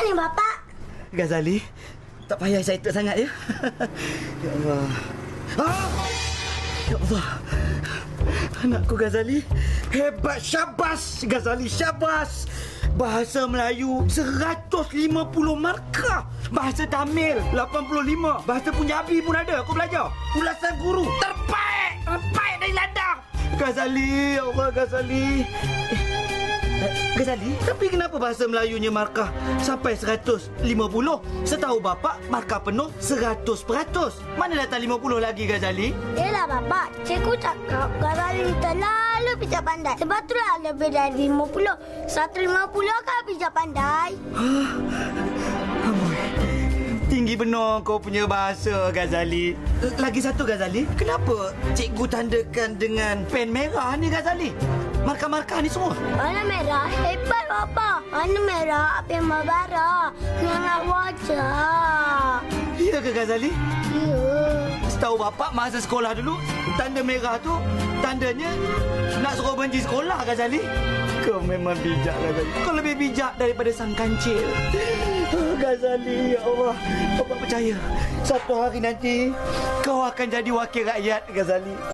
ni Bapak? Ghazali, tak payah excited sangat ya. Ya Allah. Ya Allah. Anakku Ghazali. Hebat, syabas Ghazali, syabas. Bahasa Melayu 150 markah. Bahasa Tamil 85. Bahasa Punjabi pun ada. Kau belajar. Ulasan guru terbaik. Terbaik dari ladang. Ghazali, ya Allah Ghazali. Ghazali, tapi kenapa bahasa Melayunya markah sampai 150? Setahu Bapak, markah penuh 100%. Mana datang 50 lagi, Ghazali? Yelah Bapak, cikgu cakap Ghazali terlalu bijak pandai. Sebab itulah lebih dari 50. 150 kan bijak pandai. Amboi. Tinggi benar kau punya bahasa, Ghazali. Lagi satu, Ghazali. Kenapa cikgu tandakan dengan pen merah ni, Ghazali? Markah-markah ni semua. Warna merah hebat Bapak. Warna merah api membara. Mengenai wajah. Ya ke, Ghazali? Ya. Setahu Bapak masa sekolah dulu, tanda merah tu tandanya nak suruh benci sekolah, Ghazali. Kau memang bijak, Ghazali. Kau lebih bijak daripada sang kancil. Ghazali, ya Allah. Bapak percaya, satu hari nanti kau akan jadi wakil rakyat, Ghazali.